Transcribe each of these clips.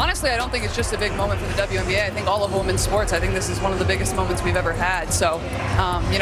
honestly, I don't think it's just a big moment for the WNBA. I think all of women's sports, I think this is one of the biggest moments we've ever had. So,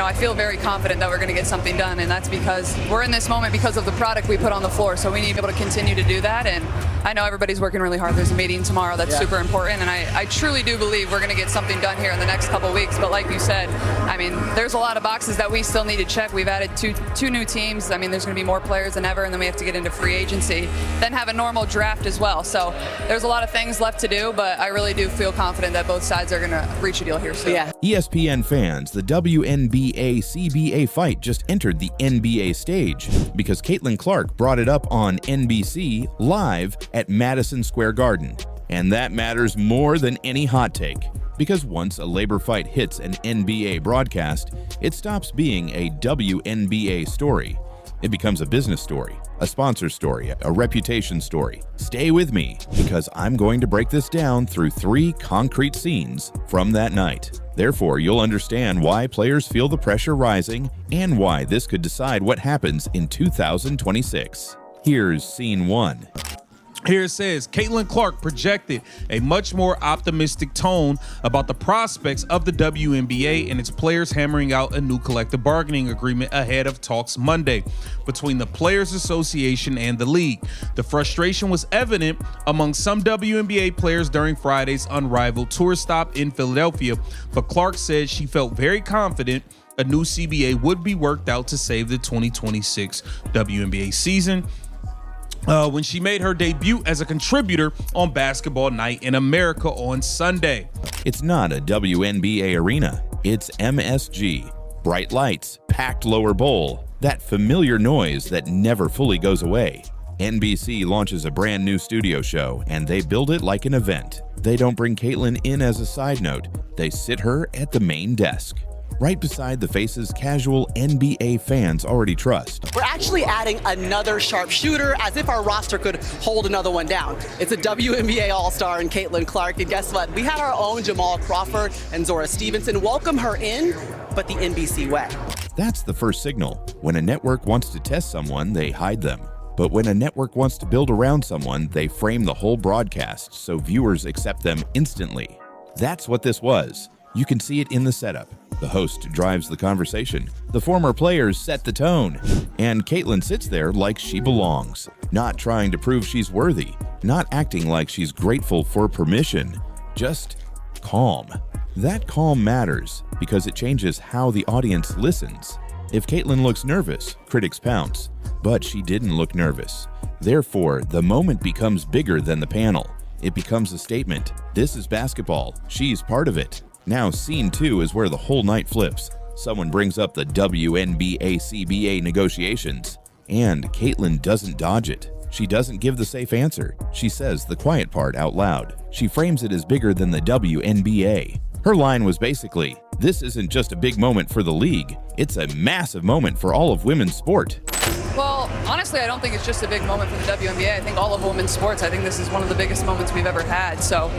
I feel very confident that we're going to get something done, and that's because we're in this moment because of the product we put on the floor. So we need to be able to continue to do that, and I know everybody's working really hard. There's a meeting tomorrow that's super important, and I truly do believe we're going to get something done here in the next couple weeks. But like you said, I mean, there's a lot of boxes that we still need to check. We've added two new teams. I mean, there's going to be more players than ever, and then we have to get into free agency, then have a normal draft as well. So there's a lot of things left to do, but I really do feel confident that both sides are going to reach a deal here soon. Yeah. ESPN fans, the WNBA-CBA fight just entered the NBA stage because Caitlin Clark brought it up on NBC live at Madison Square Garden. And that matters more than any hot take, because once a labor fight hits an NBA broadcast, it stops being a WNBA story. It becomes a business story, a sponsor story, a reputation story. Stay with me, because I'm going to break this down through 3 concrete scenes from that night. Therefore, you'll understand why players feel the pressure rising and why this could decide what happens in 2026. Here's scene 1. Here it says, Caitlin Clark projected a much more optimistic tone about the prospects of the WNBA and its players hammering out a new collective bargaining agreement ahead of talks Monday between the Players Association and the league. The frustration was evident among some WNBA players during Friday's unrivaled tour stop in Philadelphia, but Clark said she felt very confident a new CBA would be worked out to save the 2026 WNBA season. When she made her debut as a contributor on Basketball Night in America on Sunday. It's not a WNBA arena, it's MSG. Bright lights, packed lower bowl, that familiar noise that never fully goes away. NBC launches a brand new studio show, and they build it like an event. They don't bring Caitlin in as a side note, they sit her at the main desk, right beside the faces casual NBA fans already trust. We're actually adding another sharpshooter, as if our roster could hold another one down. It's a WNBA All-Star in Caitlin Clark, and guess what? We had our own Jamal Crawford and Zora Stevenson welcome her in, but the NBC way. That's the first signal. When a network wants to test someone, they hide them. But when a network wants to build around someone, they frame the whole broadcast so viewers accept them instantly. That's what this was. You can see it in the setup. The host drives the conversation. The former players set the tone. And Caitlin sits there like she belongs, not trying to prove she's worthy, not acting like she's grateful for permission, just calm. That calm matters because it changes how the audience listens. If Caitlin looks nervous, critics pounce, but she didn't look nervous. Therefore, the moment becomes bigger than the panel. It becomes a statement. This is basketball. She's part of it. Now, scene 2 is where the whole night flips. Someone brings up the WNBA-CBA negotiations, and Caitlin doesn't dodge it. She doesn't give the safe answer. She says the quiet part out loud. She frames it as bigger than the WNBA. Her line was basically, "This isn't just a big moment for the league, it's a massive moment for all of women's sport." Well, honestly, I don't think it's just a big moment for the WNBA. I think all of women's sports, I think this is one of the biggest moments we've ever had. So,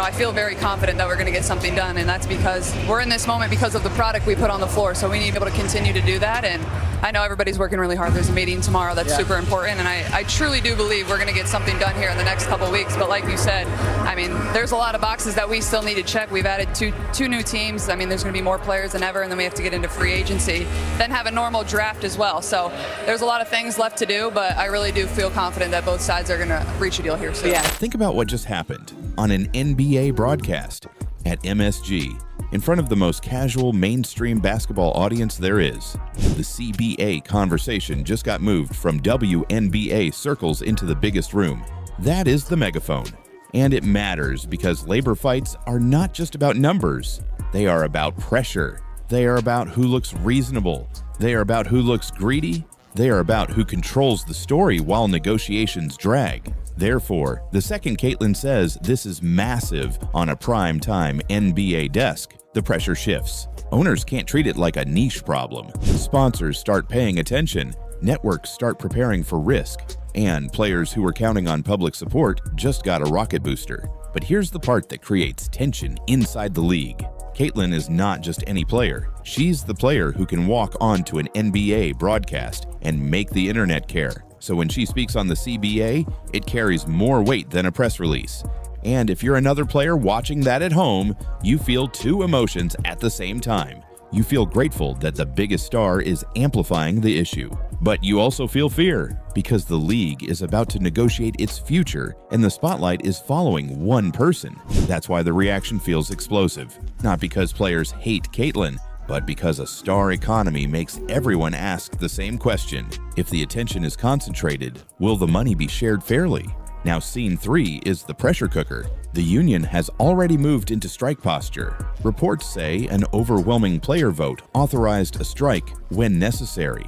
I feel very confident that we're going to get something done, and that's because we're in this moment because of the product we put on the floor. So we need to be able to continue to do that, and I know everybody's working really hard. There's a meeting tomorrow that's super important, and I truly do believe we're going to get something done here in the next couple weeks. But like you said, I mean, there's a lot of boxes that we still need to check. We've added two new teams. I mean, there's going to be more players than ever, and then we have to get into free agency, then have a normal draft as well. So there's a lot of things left to do, but I really do feel confident that both sides are going to reach a deal here soon. Think about what just happened on an NBA broadcast at MSG, in front of the most casual mainstream basketball audience there is. The CBA conversation just got moved from WNBA circles into the biggest room. That is the megaphone. And it matters because labor fights are not just about numbers. They are about pressure. They are about who looks reasonable. They are about who looks greedy. They are about who controls the story while negotiations drag. Therefore, the second Caitlin says this is massive on a prime-time NBA desk, the pressure shifts. Owners can't treat it like a niche problem. Sponsors start paying attention. Networks start preparing for risk. And players who were counting on public support just got a rocket booster. But here's the part that creates tension inside the league. Caitlin is not just any player. She's the player who can walk onto an NBA broadcast and make the internet care. So when she speaks on the CBA, it carries more weight than a press release. And if you're another player watching that at home, you feel two emotions at the same time. You feel grateful that the biggest star is amplifying the issue. But you also feel fear because the league is about to negotiate its future and the spotlight is following one person. That's why the reaction feels explosive. Not because players hate Caitlyn, but because a star economy makes everyone ask the same question. If the attention is concentrated, will the money be shared fairly? Now, scene 3 is the pressure cooker. The union has already moved into strike posture. Reports say an overwhelming player vote authorized a strike when necessary.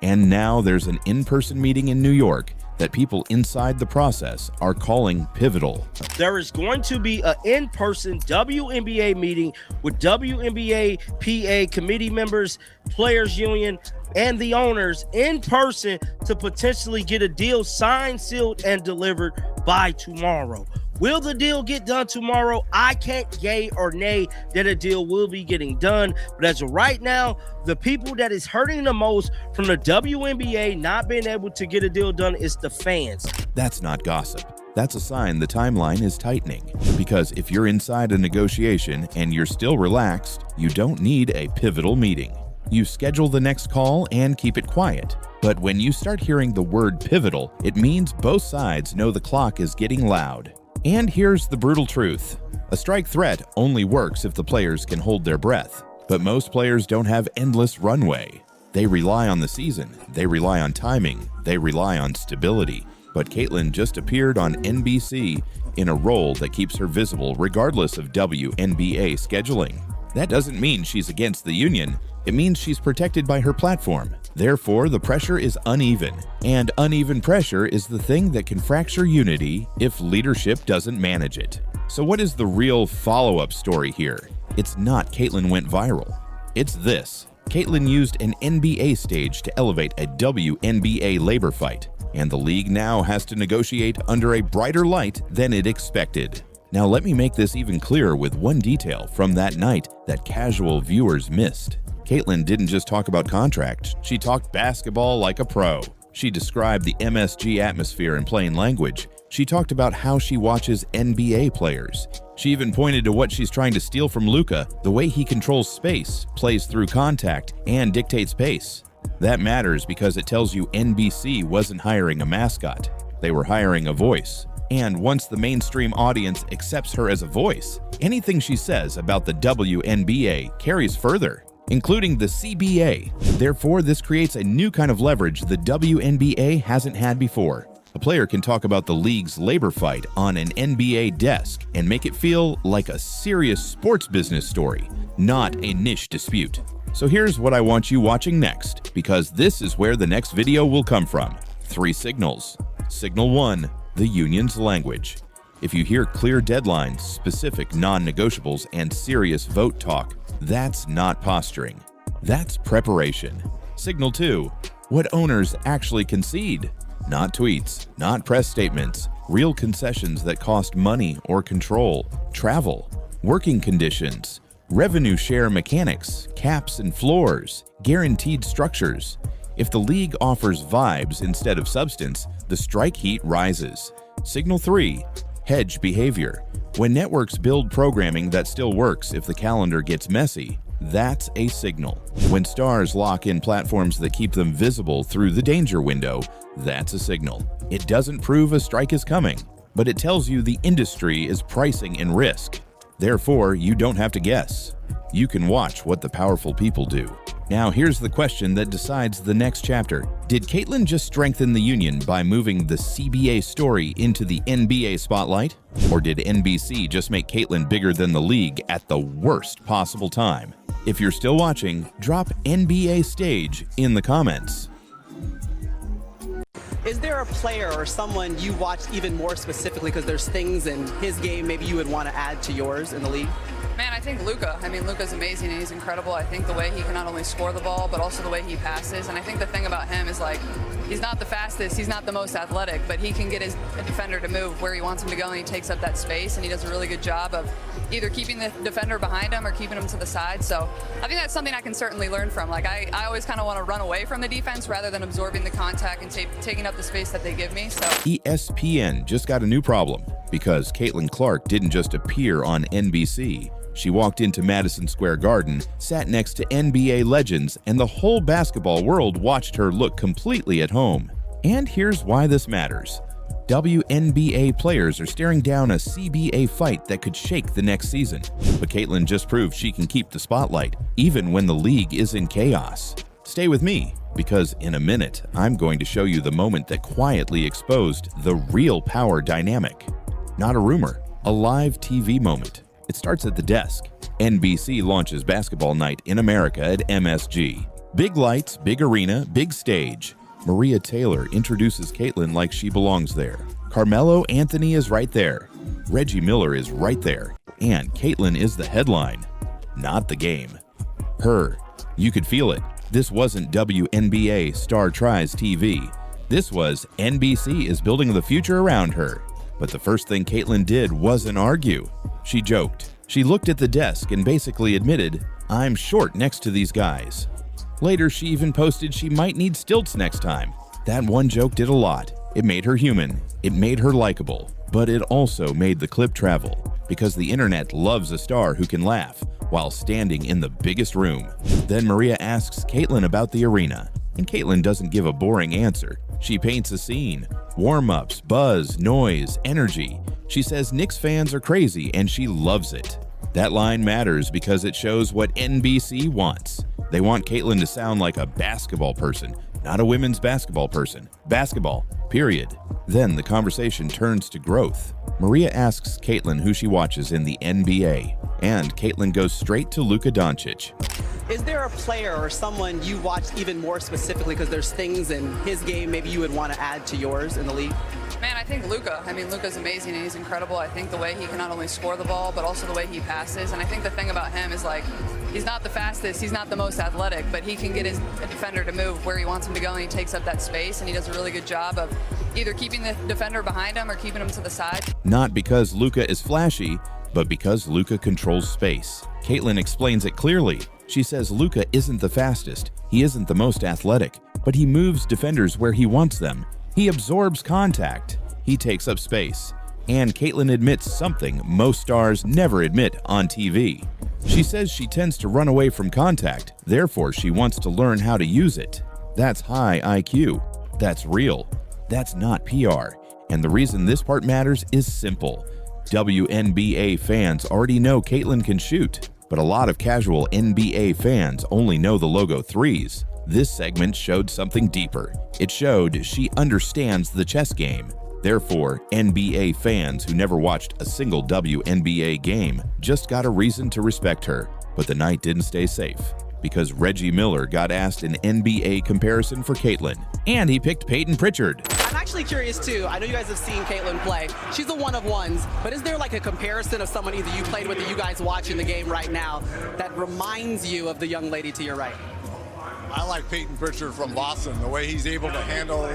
And now there's an in-person meeting in New York that people inside the process are calling pivotal. There is going to be an in-person WNBA meeting with WNBA PA committee members, players union, and the owners in person to potentially get a deal signed, sealed, and delivered by tomorrow. Will the deal get done tomorrow? I can't yay or nay that a deal will be getting done. But as of right now, the people that is hurting the most from the WNBA not being able to get a deal done is the fans. That's not gossip. That's a sign the timeline is tightening. Because if you're inside a negotiation and you're still relaxed, you don't need a pivotal meeting. You schedule the next call and keep it quiet. But when you start hearing the word pivotal, it means both sides know the clock is getting loud. And here's the brutal truth. A strike threat only works if the players can hold their breath. But most players don't have endless runway. They rely on the season, they rely on timing, they rely on stability. But Caitlyn just appeared on NBC in a role that keeps her visible regardless of WNBA scheduling. That doesn't mean she's against the union. It means she's protected by her platform. Therefore, the pressure is uneven. And uneven pressure is the thing that can fracture unity if leadership doesn't manage it. So what is the real follow-up story here? It's not Caitlyn went viral. It's this. Caitlyn used an NBA stage to elevate a WNBA labor fight. And the league now has to negotiate under a brighter light than it expected. Now let me make this even clearer with one detail from that night that casual viewers missed. Caitlyn didn't just talk about contract, she talked basketball like a pro. She described the MSG atmosphere in plain language. She talked about how she watches NBA players. She even pointed to what she's trying to steal from Luka, the way he controls space, plays through contact, and dictates pace. That matters because it tells you NBC wasn't hiring a mascot. They were hiring a voice. And once the mainstream audience accepts her as a voice, anything she says about the WNBA carries further, including the CBA. Therefore, this creates a new kind of leverage the WNBA hasn't had before. A player can talk about the league's labor fight on an NBA desk and make it feel like a serious sports business story, not a niche dispute. So here's what I want you watching next, because this is where the next video will come from. 3 signals. Signal 1, the union's language. If you hear clear deadlines, specific non-negotiables, and serious vote talk, that's not posturing. That's preparation. Signal 2, what owners actually concede. Not tweets, not press statements, real concessions that cost money or control, travel, working conditions, revenue share mechanics, caps and floors, guaranteed structures. If the league offers vibes instead of substance, the strike heat rises. Signal 3, hedge behavior. When networks build programming that still works if the calendar gets messy, that's a signal. When stars lock in platforms that keep them visible through the danger window, that's a signal. It doesn't prove a strike is coming, but it tells you the industry is pricing in risk. Therefore, you don't have to guess. You can watch what the powerful people do. Now, here's the question that decides the next chapter. Did Caitlyn just strengthen the union by moving the CBA story into the NBA spotlight? Or did NBC just make Caitlyn bigger than the league at the worst possible time? If you're still watching, drop NBA stage in the comments. Is there a player or someone you watch even more specifically because there's things in his game maybe you would want to add to yours in the league? Man, I think Luka. I mean, Luka's amazing and he's incredible. I think the way he can not only score the ball, but also the way he passes. And I think the thing about him is, like, he's not the fastest, he's not the most athletic, but he can get his defender to move where he wants him to go, and he takes up that space, and he does a really good job of either keeping the defender behind him or keeping him to the side. So I think that's something I can certainly learn from. Like, I always kind of want to run away from the defense rather than absorbing the contact and taking up the space that they give me. So ESPN just got a new problem because Caitlin Clark didn't just appear on NBC. She walked into Madison Square Garden, sat next to NBA legends, and the whole basketball world watched her look completely at home. And here's why this matters. WNBA players are staring down a CBA fight that could shake the next season. But Caitlin just proved she can keep the spotlight, even when the league is in chaos. Stay with me, because in a minute, I'm going to show you the moment that quietly exposed the real power dynamic. Not a rumor, a live TV moment. It starts at the desk. NBC launches Basketball Night in America at MSG. Big lights, big arena, big stage. Maria Taylor introduces Caitlin like she belongs there. Carmelo Anthony is right there. Reggie Miller is right there. And Caitlin is the headline, not the game. Her. You could feel it. This wasn't WNBA Star Tries TV. This was NBC is building the future around her. But the first thing Caitlin did wasn't argue. She joked. She looked at the desk and basically admitted, "I'm short next to these guys." Later, she even posted she might need stilts next time. That one joke did a lot. It made her human. It made her likable. But it also made the clip travel, because the internet loves a star who can laugh while standing in the biggest room. Then Maria asks Caitlin about the arena, and Caitlin doesn't give a boring answer. She paints a scene. Warm-ups, buzz, noise, energy. She says Knicks fans are crazy and she loves it. That line matters because it shows what NBC wants. They want Caitlin to sound like a basketball person, not a women's basketball person. Basketball, period. Then the conversation turns to growth. Maria asks Caitlin who she watches in the NBA, and Caitlin goes straight to Luka Doncic. Is there a player or someone you watch even more specifically because there's things in his game maybe you would want to add to yours in the league? Man, I think Luka. I mean, Luka's amazing and he's incredible. I think the way he can not only score the ball, but also the way he passes. And I think the thing about him is, like, he's not the fastest, he's not the most athletic, but he can get his defender to move where he wants him to go, and he takes up that space, and he does a really good job of either keeping the defender behind him or keeping him to the side. Not because Luka is flashy, but because Luka controls space. Caitlin explains it clearly. She says Luka isn't the fastest, he isn't the most athletic, but he moves defenders where he wants them. He absorbs contact. He takes up space. And Caitlin admits something most stars never admit on TV. She says she tends to run away from contact, therefore she wants to learn how to use it. That's high IQ. That's real. That's not PR. And the reason this part matters is simple. WNBA fans already know Caitlin can shoot, but a lot of casual NBA fans only know the logo threes. This segment showed something deeper. It showed she understands the chess game. Therefore, NBA fans who never watched a single WNBA game just got a reason to respect her. But the night didn't stay safe, because Reggie Miller got asked an NBA comparison for Caitlin, and he picked Peyton Pritchard. I'm actually curious too. I know you guys have seen Caitlin play. She's a one-of-ones, but is there like a comparison of someone either you played with or you guys watching the game right now that reminds you of the young lady to your right? I like Peyton Pritchard from Boston, the way he's able to handle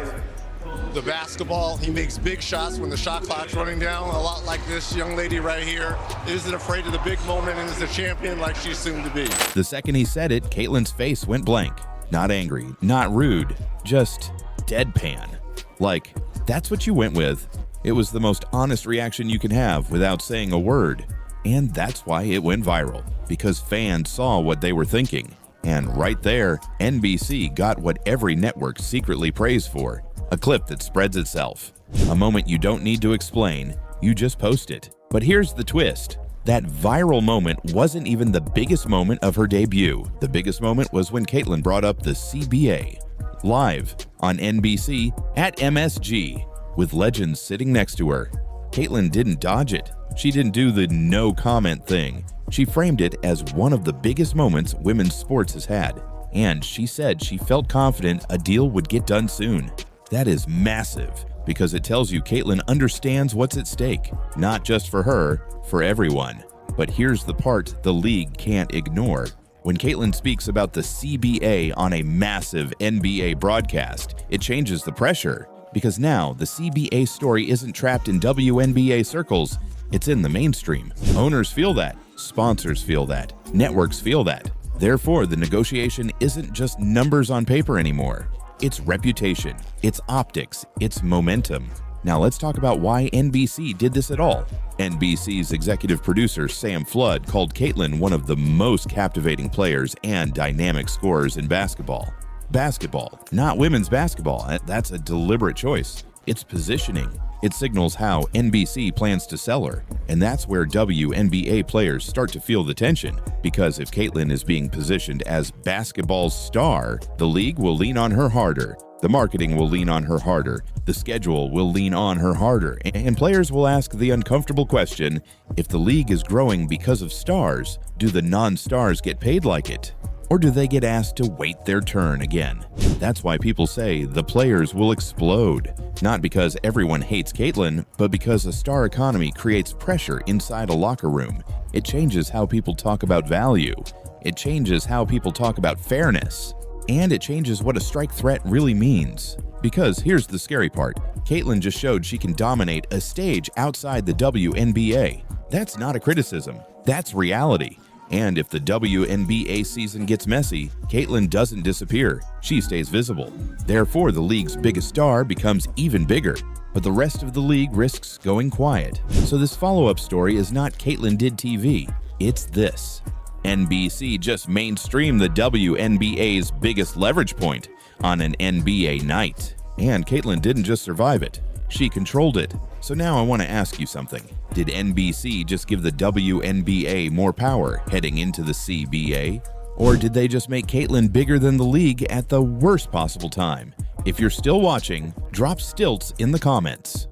the basketball. He makes big shots when the shot clock's running down, a lot like this young lady right here. Isn't afraid of the big moment and is a champion like she's soon to be. The second he said it, Caitlin's face went blank. Not angry, not rude, just deadpan. Like, that's what you went with. It was the most honest reaction you can have without saying a word. And that's why it went viral, because fans saw what they were thinking. And right there, NBC got what every network secretly prays for. A clip that spreads itself. A moment you don't need to explain, you just post it. But here's the twist. That viral moment wasn't even the biggest moment of her debut. The biggest moment was when Caitlin brought up the CBA. Live on NBC at MSG, with legends sitting next to her. Caitlin didn't dodge it. She didn't do the no comment thing. She framed it as one of the biggest moments women's sports has had. And she said she felt confident a deal would get done soon. That is massive, because it tells you Caitlin understands what's at stake, not just for her, for everyone. But here's the part the league can't ignore. When Caitlin speaks about the CBA on a massive NBA broadcast, it changes the pressure, because now the CBA story isn't trapped in WNBA circles, it's in the mainstream. Owners feel that, sponsors feel that, networks feel that. Therefore, the negotiation isn't just numbers on paper anymore. It's reputation, it's optics, it's momentum. Now let's talk about why NBC did this at all. NBC's executive producer Sam Flood called Caitlin one of the most captivating players and dynamic scorers in basketball. Basketball, not women's basketball. That's a deliberate choice. It's positioning. It signals how NBC plans to sell her. And that's where WNBA players start to feel the tension. Because if Caitlin is being positioned as basketball's star, the league will lean on her harder. The marketing will lean on her harder. The schedule will lean on her harder. And players will ask the uncomfortable question, if the league is growing because of stars, do the non-stars get paid like it? Or do they get asked to wait their turn again? That's why people say the players will explode. Not because everyone hates Caitlin, but because a star economy creates pressure inside a locker room. It changes how people talk about value. It changes how people talk about fairness. And it changes what a strike threat really means. Because here's the scary part. Caitlin just showed she can dominate a stage outside the WNBA. That's not a criticism. That's reality. And if the WNBA season gets messy, Caitlin doesn't disappear. She stays visible. Therefore, the league's biggest star becomes even bigger. But the rest of the league risks going quiet. So this follow-up story is not Caitlin did TV. It's this. NBC just mainstreamed the WNBA's biggest leverage point on an NBA night. And Caitlin didn't just survive it, she controlled it. So now I want to ask you something. Did NBC just give the WNBA more power heading into the CBA? Or did they just make Caitlin bigger than the league at the worst possible time? If you're still watching, drop stilts in the comments.